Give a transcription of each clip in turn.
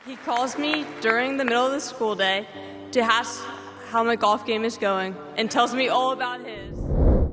He calls me during the middle of the school day to ask how my golf game is going and tells me all about his.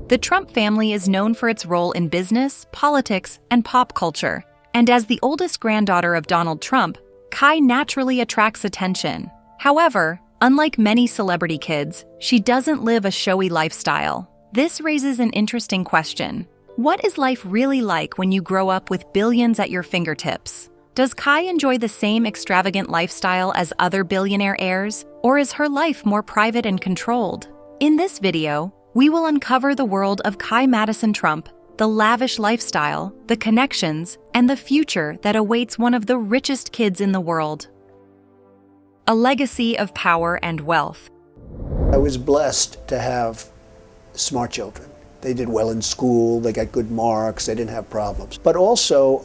The Trump family is known for its role in business, politics, and pop culture. And as the oldest granddaughter of Donald Trump, Kai naturally attracts attention. However, unlike many celebrity kids, she doesn't live a showy lifestyle. This raises an interesting question. What is life really like when you grow up with billions at your fingertips? Does Kai enjoy the same extravagant lifestyle as other billionaire heirs, or is her life more private and controlled? In this video, we will uncover the world of Kai Madison Trump, the lavish lifestyle, the connections, and the future that awaits one of the richest kids in the world. A legacy of power and wealth. I was blessed to have smart children. They did well in school, they got good marks, they didn't have problems. But also,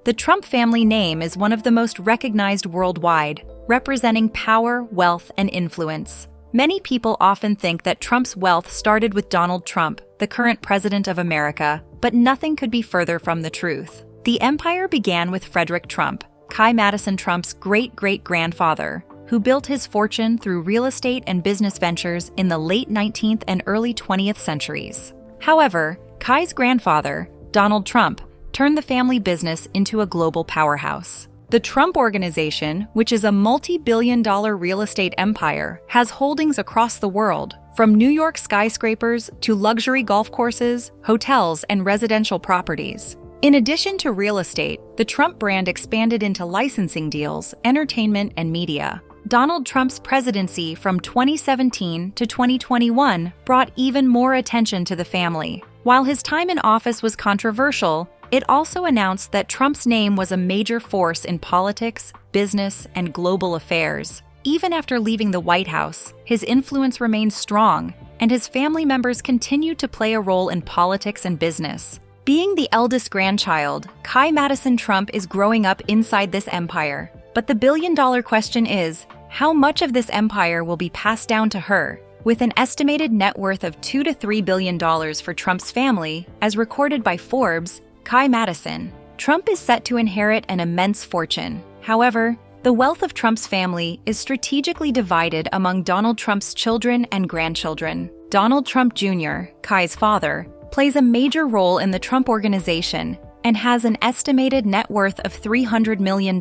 The Trump family name is one of the most recognized worldwide, representing power, wealth, and influence. Many people often think that Trump's wealth started with Donald Trump, the current president of America, but nothing could be further from the truth. The empire began with Frederick Trump, Kai Madison Trump's great-great-grandfather, who built his fortune through real estate and business ventures in the late 19th and early 20th centuries. However, Kai's grandfather, Donald Trump, turned the family business into a global powerhouse. The Trump Organization, which is a multi-billion-dollar real estate empire, has holdings across the world, from New York skyscrapers to luxury golf courses, hotels, and residential properties. In addition to real estate, the Trump brand expanded into licensing deals, entertainment, and media. Donald Trump's presidency from 2017 to 2021 brought even more attention to the family. While his time in office was controversial, it also announced that Trump's name was a major force in politics, business, and global affairs. Even after leaving the White House, his influence remained strong, and his family members continued to play a role in politics and business. Being the eldest grandchild, Kai Madison Trump is growing up inside this empire. But the billion-dollar question is, how much of this empire will be passed down to her? With an estimated net worth of $2 to $3 billion for Trump's family, as recorded by Forbes, Kai Madison, Trump is set to inherit an immense fortune. However, the wealth of Trump's family is strategically divided among Donald Trump's children and grandchildren. Donald Trump Jr., Kai's father, plays a major role in the Trump Organization and has an estimated net worth of $300 million.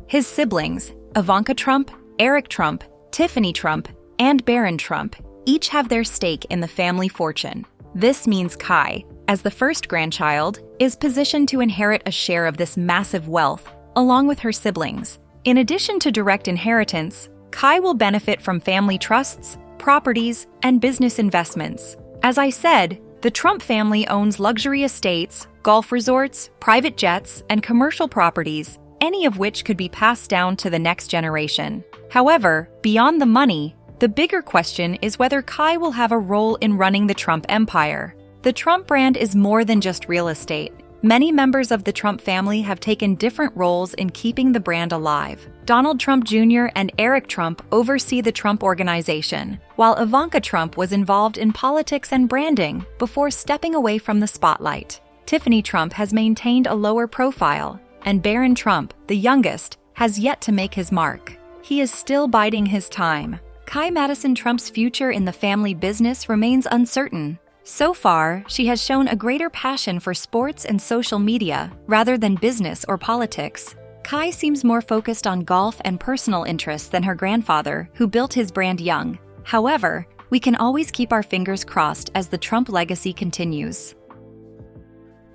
His siblings, Ivanka Trump, Eric Trump, Tiffany Trump, and Barron Trump, each have their stake in the family fortune. This means Kai, as the first grandchild, is positioned to inherit a share of this massive wealth, along with her siblings. In addition to direct inheritance, Kai will benefit from family trusts, properties, and business investments. As I said, the Trump family owns luxury estates, golf resorts, private jets, and commercial properties, any of which could be passed down to the next generation. However, beyond the money, the bigger question is whether Kai will have a role in running the Trump empire. The Trump brand is more than just real estate. Many members of the Trump family have taken different roles in keeping the brand alive. Donald Trump Jr. and Eric Trump oversee the Trump Organization, while Ivanka Trump was involved in politics and branding before stepping away from the spotlight. Tiffany Trump has maintained a lower profile, and Barron Trump, the youngest, has yet to make his mark. He is still biding his time. Kai Madison Trump's future in the family business remains uncertain. So far, she has shown a greater passion for sports and social media rather than business or politics. Kai seems more focused on golf and personal interests than her grandfather, who built his brand young. However, we can always keep our fingers crossed as the Trump legacy continues.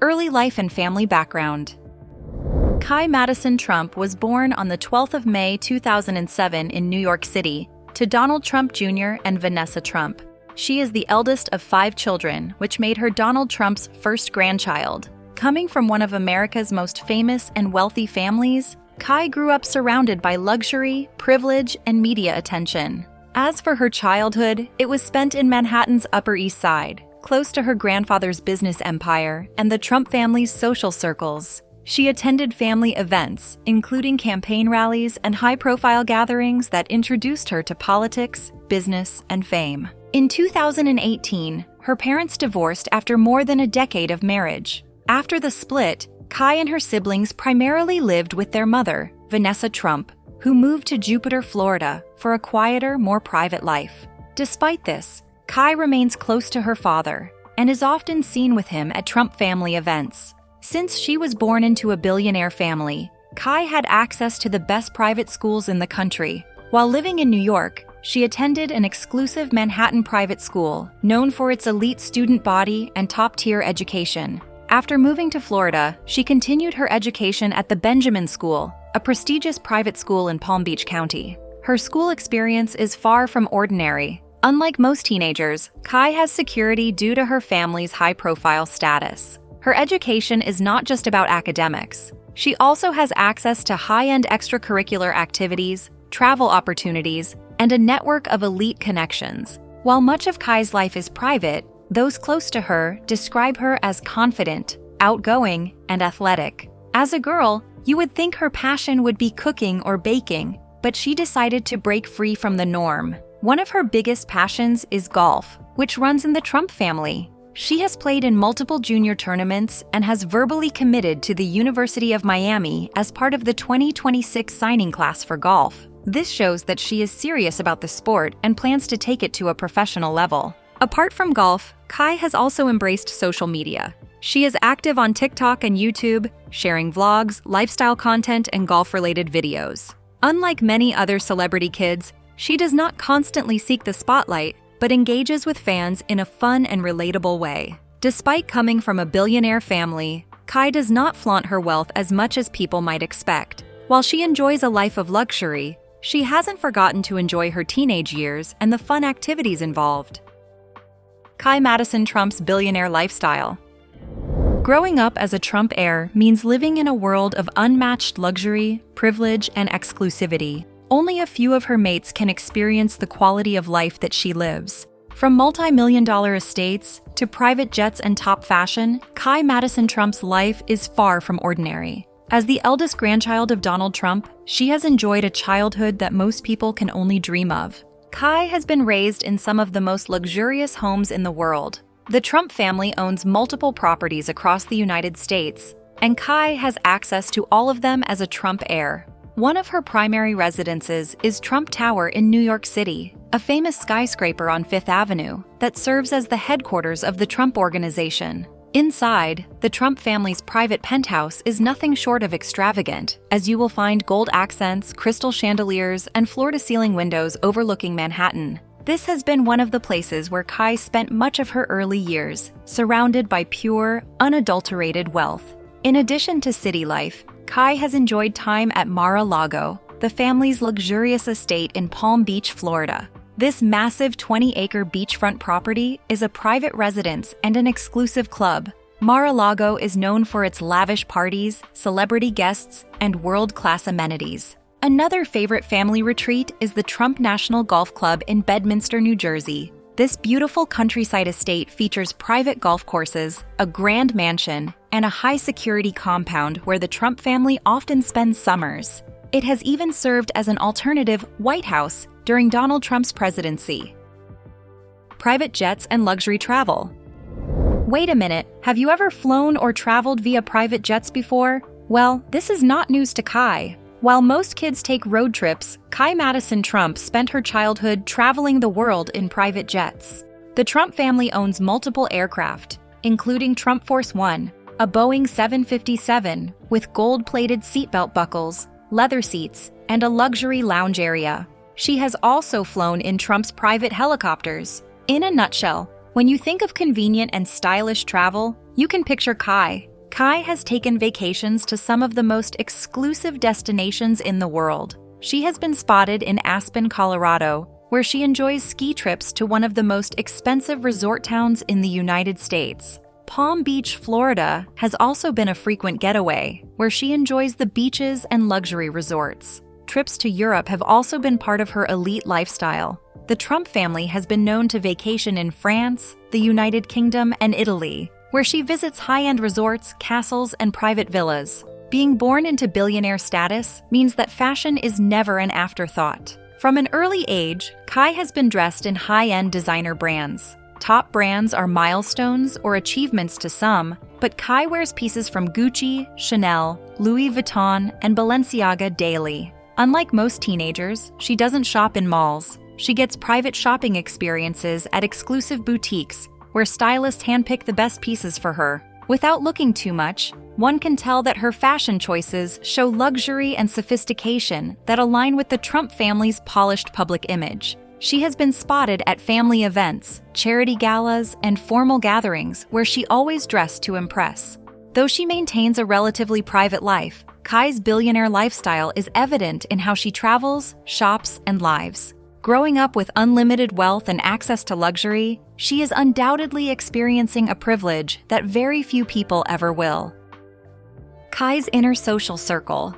Early life and family background. Kai Madison Trump was born on the 12th of May 2007 in New York City to Donald Trump Jr. and Vanessa Trump. She is the eldest of 5 children, which made her Donald Trump's first grandchild. Coming from one of America's most famous and wealthy families, Kai grew up surrounded by luxury, privilege, and media attention. As for her childhood, it was spent in Manhattan's Upper East Side, close to her grandfather's business empire and the Trump family's social circles. She attended family events, including campaign rallies and high-profile gatherings that introduced her to politics, business, and fame. In 2018, her parents divorced after more than a decade of marriage. After the split, Kai and her siblings primarily lived with their mother, Vanessa Trump, who moved to Jupiter, Florida, for a quieter, more private life. Despite this, Kai remains close to her father and is often seen with him at Trump family events. Since she was born into a billionaire family, Kai had access to the best private schools in the country. While living in New York, she attended an exclusive Manhattan private school known for its elite student body and top-tier education. After moving to Florida, she continued her education at the Benjamin School, a prestigious private school in Palm Beach County. Her school experience is far from ordinary. Unlike most teenagers, Kai has security due to her family's high-profile status. Her education is not just about academics. She also has access to high-end extracurricular activities, travel opportunities, and a network of elite connections. While much of Kai's life is private, those close to her describe her as confident, outgoing, and athletic. As a girl, you would think her passion would be cooking or baking, but she decided to break free from the norm. One of her biggest passions is golf, which runs in the Trump family. She has played in multiple junior tournaments and has verbally committed to the University of Miami as part of the 2026 signing class for golf. This shows that she is serious about the sport and plans to take it to a professional level. Apart from golf, Kai has also embraced social media. She is active on TikTok and YouTube, sharing vlogs, lifestyle content, and golf-related videos. Unlike many other celebrity kids, she does not constantly seek the spotlight, but engages with fans in a fun and relatable way. Despite coming from a billionaire family, Kai does not flaunt her wealth as much as people might expect. While she enjoys a life of luxury, she hasn't forgotten to enjoy her teenage years and the fun activities involved. Kai Madison Trump's billionaire lifestyle. Growing up as a Trump heir means living in a world of unmatched luxury, privilege, and exclusivity. Only a few of her mates can experience the quality of life that she lives. From multi-million-dollar estates to private jets and top fashion, Kai Madison Trump's life is far from ordinary. As the eldest grandchild of Donald Trump, she has enjoyed a childhood that most people can only dream of. Kai has been raised in some of the most luxurious homes in the world. The Trump family owns multiple properties across the United States, and Kai has access to all of them as a Trump heir. One of her primary residences is Trump Tower in New York City, a famous skyscraper on Fifth Avenue that serves as the headquarters of the Trump Organization. Inside, the Trump family's private penthouse is nothing short of extravagant, as you will find gold accents, crystal chandeliers, and floor-to-ceiling windows overlooking Manhattan. This has been one of the places where Kai spent much of her early years, surrounded by pure, unadulterated wealth. In addition to city life, Kai has enjoyed time at Mar-a-Lago, the family's luxurious estate in Palm Beach, Florida. This massive 20-acre beachfront property is a private residence and an exclusive club. Mar-a-Lago is known for its lavish parties, celebrity guests, and world-class amenities. Another favorite family retreat is the Trump National Golf Club in Bedminster, New Jersey. This beautiful countryside estate features private golf courses, a grand mansion, and a high-security compound where the Trump family often spends summers. It has even served as an alternative White House during Donald Trump's presidency. Private jets and luxury travel. Wait a minute, have you ever flown or traveled via private jets before? Well, this is not news to Kai. While most kids take road trips, Kai Madison Trump spent her childhood traveling the world in private jets. The Trump family owns multiple aircraft, including Trump Force One, a Boeing 757 with gold-plated seatbelt buckles, leather seats, and a luxury lounge area. She has also flown in Trump's private helicopters. In a nutshell, when you think of convenient and stylish travel, you can picture Kai. Kai has taken vacations to some of the most exclusive destinations in the world. She has been spotted in Aspen, Colorado, where she enjoys ski trips to one of the most expensive resort towns in the United States. Palm Beach, Florida, has also been a frequent getaway, where she enjoys the beaches and luxury resorts. Trips to Europe have also been part of her elite lifestyle. The Trump family has been known to vacation in France, the United Kingdom, and Italy, where she visits high-end resorts, castles, and private villas. Being born into billionaire status means that fashion is never an afterthought. From an early age, Kai has been dressed in high-end designer brands. Top brands are milestones or achievements to some, but Kai wears pieces from Gucci, Chanel, Louis Vuitton, and Balenciaga daily. Unlike most teenagers, she doesn't shop in malls. She gets private shopping experiences at exclusive boutiques where stylists handpick the best pieces for her. Without looking too much, one can tell that her fashion choices show luxury and sophistication that align with the Trump family's polished public image. She has been spotted at family events, charity galas, and formal gatherings where she always dressed to impress. Though she maintains a relatively private life, Kai's billionaire lifestyle is evident in how she travels, shops, and lives. Growing up with unlimited wealth and access to luxury, she is undoubtedly experiencing a privilege that very few people ever will. Kai's inner social circle.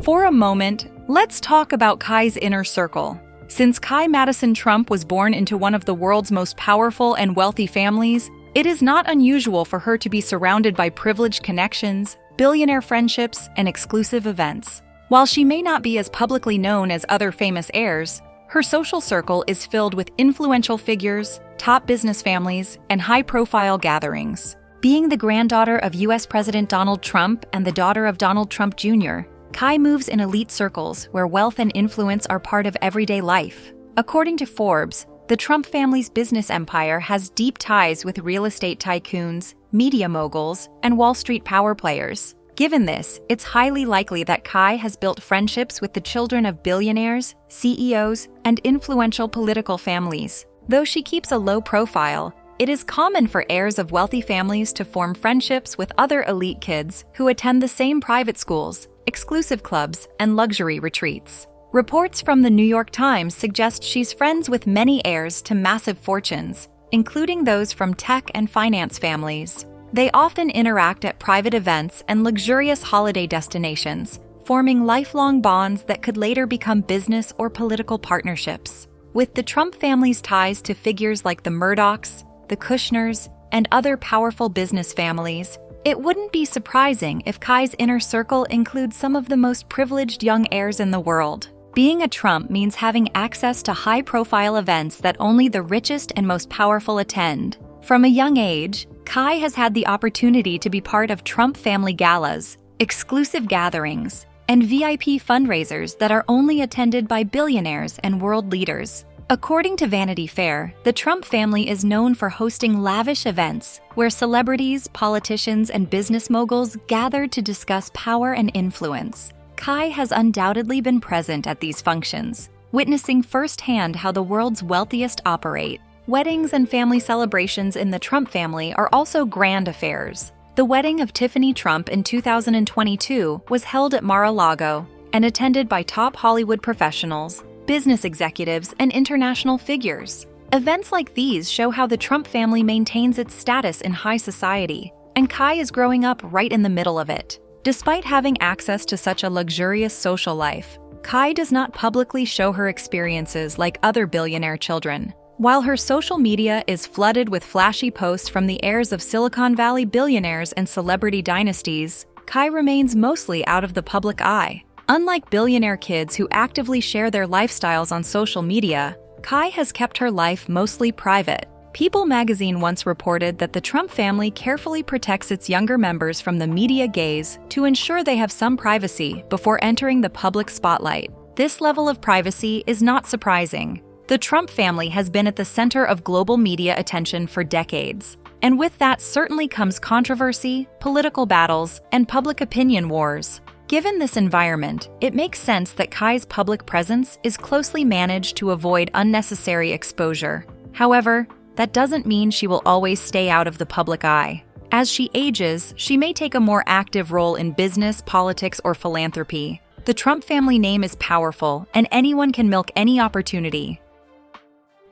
For a moment, let's talk about Kai's inner circle. Since Kai Madison Trump was born into one of the world's most powerful and wealthy families, it is not unusual for her to be surrounded by privileged connections, billionaire friendships, and exclusive events. While she may not be as publicly known as other famous heirs, her social circle is filled with influential figures, top business families, and high-profile gatherings. Being the granddaughter of U.S. President Donald Trump and the daughter of Donald Trump Jr., Kai moves in elite circles where wealth and influence are part of everyday life. According to Forbes, the Trump family's business empire has deep ties with real estate tycoons, media moguls, and Wall Street power players. Given this, it's highly likely that Kai has built friendships with the children of billionaires, CEOs, and influential political families. Though she keeps a low profile, it is common for heirs of wealthy families to form friendships with other elite kids who attend the same private schools, exclusive clubs, and luxury retreats. Reports from the New York Times suggest she's friends with many heirs to massive fortunes, including those from tech and finance families. They often interact at private events and luxurious holiday destinations, forming lifelong bonds that could later become business or political partnerships. With the Trump family's ties to figures like the Murdochs, the Kushners, and other powerful business families, it wouldn't be surprising if Kai's inner circle includes some of the most privileged young heirs in the world. Being a Trump means having access to high-profile events that only the richest and most powerful attend. From a young age, Kai has had the opportunity to be part of Trump family galas, exclusive gatherings, and VIP fundraisers that are only attended by billionaires and world leaders. According to Vanity Fair, the Trump family is known for hosting lavish events where celebrities, politicians, and business moguls gather to discuss power and influence. Kai has undoubtedly been present at these functions, witnessing firsthand how the world's wealthiest operate. Weddings and family celebrations in the Trump family are also grand affairs. The wedding of Tiffany Trump in 2022 was held at Mar-a-Lago and attended by top Hollywood professionals, business executives, and international figures. Events like these show how the Trump family maintains its status in high society, and Kai is growing up right in the middle of it. Despite having access to such a luxurious social life, Kai does not publicly show her experiences like other billionaire children. While her social media is flooded with flashy posts from the heirs of Silicon Valley billionaires and celebrity dynasties, Kai remains mostly out of the public eye. Unlike billionaire kids who actively share their lifestyles on social media, Kai has kept her life mostly private. People magazine once reported that the Trump family carefully protects its younger members from the media gaze to ensure they have some privacy before entering the public spotlight. This level of privacy is not surprising. The Trump family has been at the center of global media attention for decades, and with that certainly comes controversy, political battles, and public opinion wars. Given this environment, it makes sense that Kai's public presence is closely managed to avoid unnecessary exposure. However, that doesn't mean she will always stay out of the public eye. As she ages, she may take a more active role in business, politics, or philanthropy. The Trump family name is powerful, and anyone can milk any opportunity.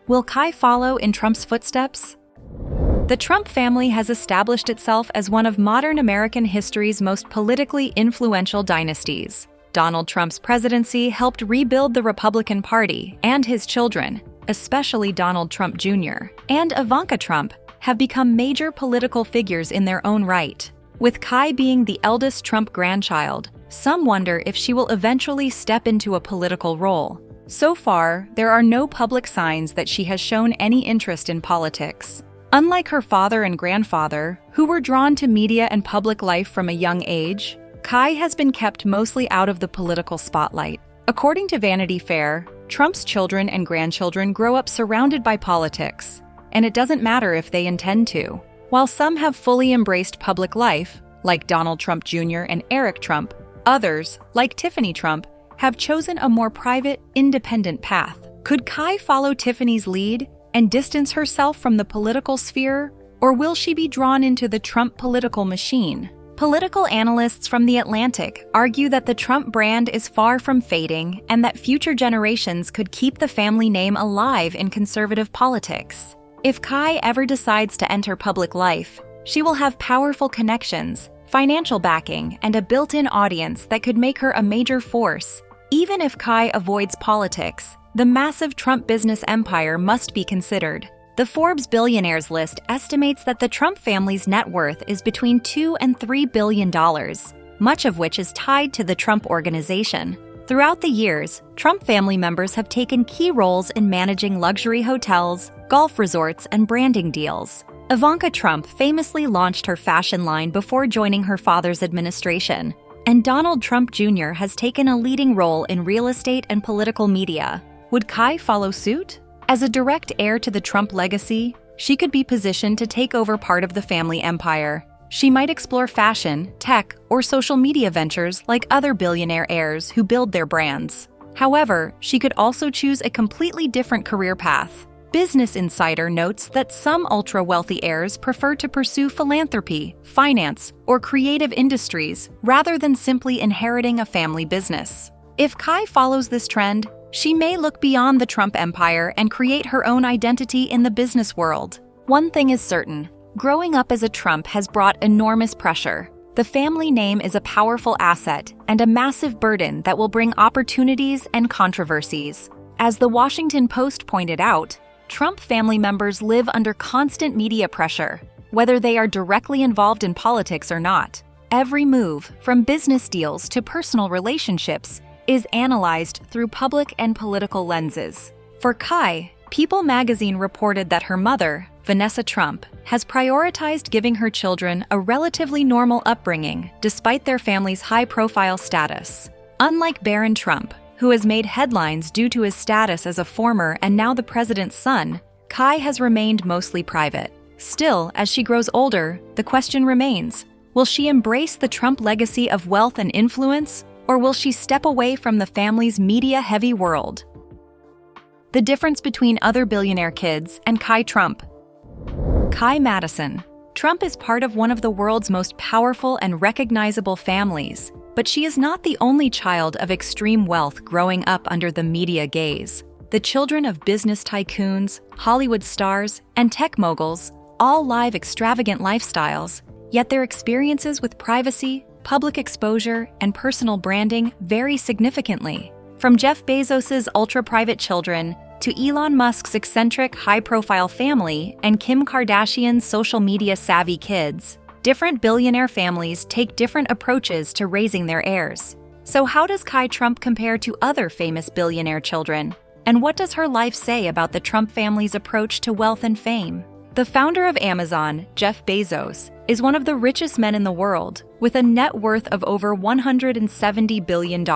Will Kai follow in Trump's footsteps? The Trump family has established itself as one of modern American history's most politically influential dynasties. Donald Trump's presidency helped rebuild the Republican Party, and his children, especially Donald Trump Jr. and Ivanka Trump, have become major political figures in their own right. With Kai being the eldest Trump grandchild, some wonder if she will eventually step into a political role. So far, there are no public signs that she has shown any interest in politics. Unlike her father and grandfather, who were drawn to media and public life from a young age, Kai has been kept mostly out of the political spotlight. According to Vanity Fair, Trump's children and grandchildren grow up surrounded by politics, and it doesn't matter if they intend to. While some have fully embraced public life, like Donald Trump Jr. and Eric Trump, others, like Tiffany Trump, have chosen a more private, independent path. Could Kai follow Tiffany's lead and distance herself from the political sphere, or will she be drawn into the Trump political machine? Political analysts from The Atlantic argue that the Trump brand is far from fading and that future generations could keep the family name alive in conservative politics. If Kai ever decides to enter public life, she will have powerful connections, financial backing, and a built-in audience that could make her a major force. Even if Kai avoids politics, the massive Trump business empire must be considered. The Forbes Billionaires list estimates that the Trump family's net worth is between $2 and $3 billion, much of which is tied to the Trump Organization. Throughout the years, Trump family members have taken key roles in managing luxury hotels, golf resorts, and branding deals. Ivanka Trump famously launched her fashion line before joining her father's administration, and Donald Trump Jr. has taken a leading role in real estate and political media. Would Kai follow suit? As a direct heir to the Trump legacy, she could be positioned to take over part of the family empire. She might explore fashion, tech, or social media ventures like other billionaire heirs who build their brands. However, she could also choose a completely different career path. Business Insider notes that some ultra-wealthy heirs prefer to pursue philanthropy, finance, or creative industries rather than simply inheriting a family business. If Kai follows this trend, she may look beyond the Trump empire and create her own identity in the business world. One thing is certain: growing up as a Trump has brought enormous pressure. The family name is a powerful asset and a massive burden that will bring opportunities and controversies. As the Washington Post pointed out, Trump family members live under constant media pressure, whether they are directly involved in politics or not. Every move, from business deals to personal relationships, is analyzed through public and political lenses. For Kai, People magazine reported that her mother, Vanessa Trump, has prioritized giving her children a relatively normal upbringing despite their family's high-profile status. Unlike Barron Trump, who has made headlines due to his status as a former and now the president's son, Kai has remained mostly private. Still, as she grows older, the question remains: will she embrace the Trump legacy of wealth and influence, or will she step away from the family's media-heavy world? The difference between other billionaire kids and Kai Trump. Kai Madison. Trump is part of one of the world's most powerful and recognizable families, but she is not the only child of extreme wealth growing up under the media gaze. The children of business tycoons, Hollywood stars, and tech moguls all live extravagant lifestyles, yet their experiences with privacy, public exposure, and personal branding vary significantly. From Jeff Bezos's ultra-private children to Elon Musk's eccentric, high-profile family and Kim Kardashian's social media-savvy kids, different billionaire families take different approaches to raising their heirs. So how does Kai Trump compare to other famous billionaire children? And what does her life say about the Trump family's approach to wealth and fame? The founder of Amazon, Jeff Bezos, is one of the richest men in the world, with a net worth of over $170 billion.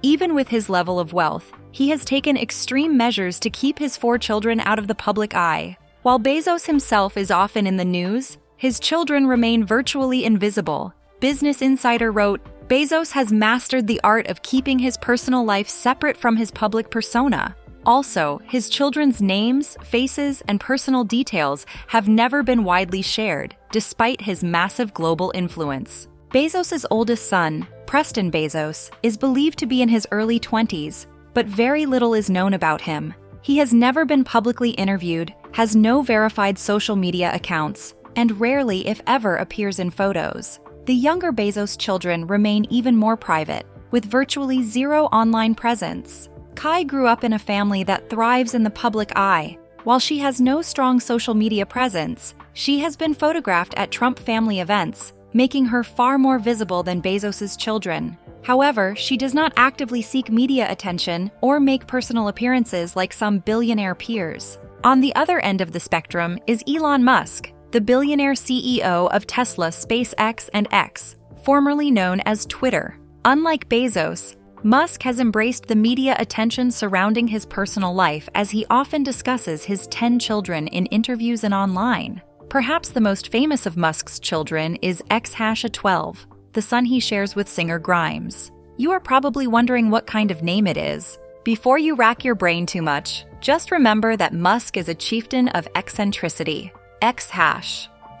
Even with his level of wealth, he has taken extreme measures to keep his 4 children out of the public eye. While Bezos himself is often in the news, his children remain virtually invisible. Business Insider wrote, "Bezos has mastered the art of keeping his personal life separate from his public persona. Also, his children's names, faces, and personal details have never been widely shared, despite his massive global influence." Bezos' oldest son, Preston Bezos, is believed to be in his early 20s, but very little is known about him. He has never been publicly interviewed, has no verified social media accounts, and rarely, if ever, appears in photos. The younger Bezos children remain even more private, with virtually zero online presence. Kai grew up in a family that thrives in the public eye. While she has no strong social media presence, she has been photographed at Trump family events, making her far more visible than Bezos' children. However, she does not actively seek media attention or make personal appearances like some billionaire peers. On the other end of the spectrum is Elon Musk, the billionaire CEO of Tesla, SpaceX, and X. formerly known as Twitter. Unlike Bezos, Musk has embraced the media attention surrounding his personal life as he often discusses his 10 children in interviews and online. Perhaps the most famous of Musk's children is X-12, the son he shares with singer Grimes. You are probably wondering what kind of name it is. Before you rack your brain too much, just remember that Musk is a chieftain of eccentricity.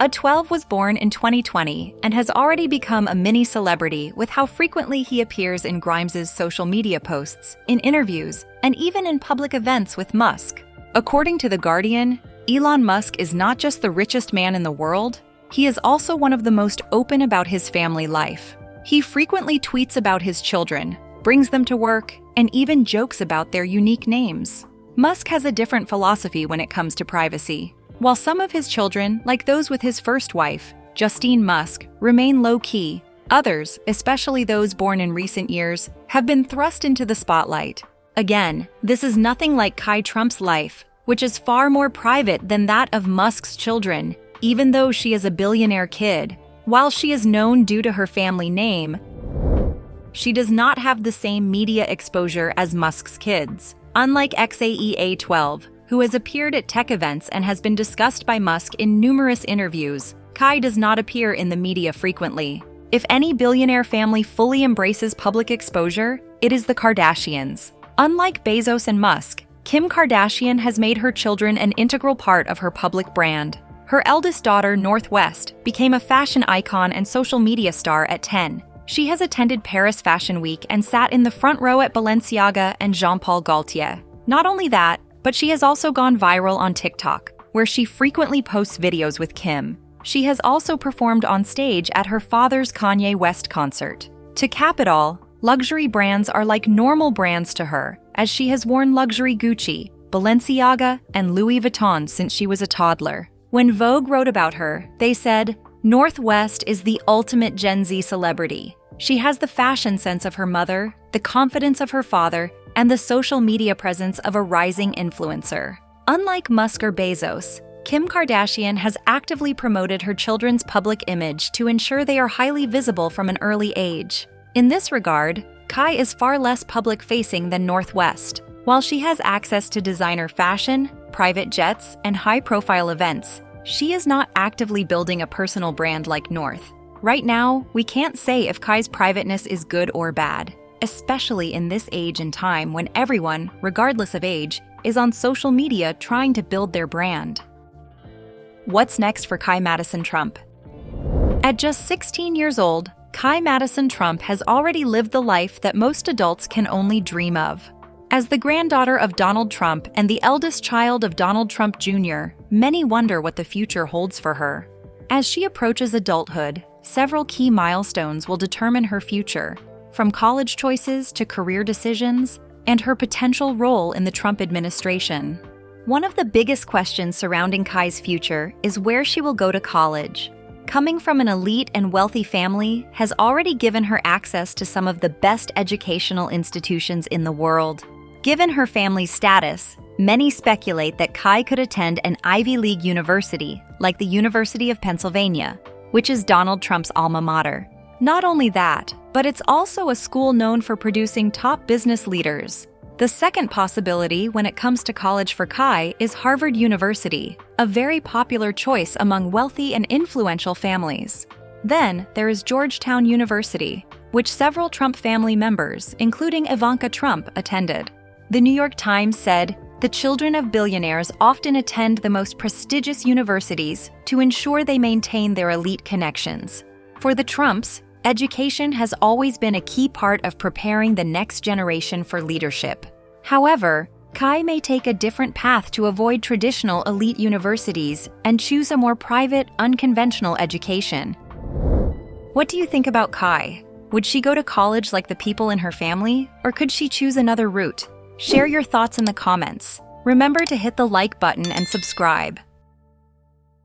A12 was born in 2020 and has already become a mini celebrity with how frequently he appears in Grimes' social media posts, in interviews, and even in public events with Musk. According to The Guardian, Elon Musk is not just the richest man in the world, he is also one of the most open about his family life. He frequently tweets about his children, brings them to work, and even jokes about their unique names. Musk has a different philosophy when it comes to privacy. While some of his children, like those with his first wife, Justine Musk, remain low-key, others, especially those born in recent years, have been thrust into the spotlight. Again, this is nothing like Kai Trump's life, which is far more private than that of Musk's children, even though she is a billionaire kid. While she is known due to her family name, she does not have the same media exposure as Musk's kids. Unlike XAEA12, who has appeared at tech events and has been discussed by Musk in numerous interviews, Kai does not appear in the media frequently. If any billionaire family fully embraces public exposure, it is the Kardashians. Unlike Bezos and Musk, Kim Kardashian has made her children an integral part of her public brand. Her eldest daughter, Northwest, became a fashion icon and social media star at 10. She has attended Paris Fashion Week and sat in the front row at Balenciaga and Jean-Paul Gaultier. Not only that, but she has also gone viral on TikTok, where she frequently posts videos with Kim. She has also performed on stage at her father's Kanye West concert. To cap it all, luxury brands are like normal brands to her, as she has worn luxury Gucci, Balenciaga, and Louis Vuitton since she was a toddler. When Vogue wrote about her, they said, "Northwest is the ultimate Gen Z celebrity. She has the fashion sense of her mother, the confidence of her father, and the social media presence of a rising influencer." Unlike Musk or Bezos, Kim Kardashian has actively promoted her children's public image to ensure they are highly visible from an early age. In this regard, Kai is far less public-facing than Northwest. While she has access to designer fashion, private jets, and high-profile events, she is not actively building a personal brand like North. Right now, we can't say if Kai's privateness is good or bad, especially in this age and time when everyone, regardless of age, is on social media trying to build their brand. What's next for Kai Madison Trump? At just 16 years old, Kai Madison Trump has already lived the life that most adults can only dream of. As the granddaughter of Donald Trump and the eldest child of Donald Trump Jr., many wonder what the future holds for her. As she approaches adulthood, several key milestones will determine her future, from college choices to career decisions, and her potential role in the Trump administration. One of the biggest questions surrounding Kai's future is where she will go to college. Coming from an elite and wealthy family has already given her access to some of the best educational institutions in the world. Given her family's status, many speculate that Kai could attend an Ivy League university, like the University of Pennsylvania, which is Donald Trump's alma mater. Not only that, but it's also a school known for producing top business leaders. The second possibility when it comes to college for Kai is Harvard University, a very popular choice among wealthy and influential families. Then there is Georgetown University, which several Trump family members, including Ivanka Trump, attended. The New York Times said, "The children of billionaires often attend the most prestigious universities to ensure they maintain their elite connections." For the Trumps, education has always been a key part of preparing the next generation for leadership. However, Kai may take a different path to avoid traditional elite universities and choose a more private, unconventional education. What do you think about Kai? Would she go to college like the people in her family, or could she choose another route? Share your thoughts in the comments. Remember to hit the like button and subscribe.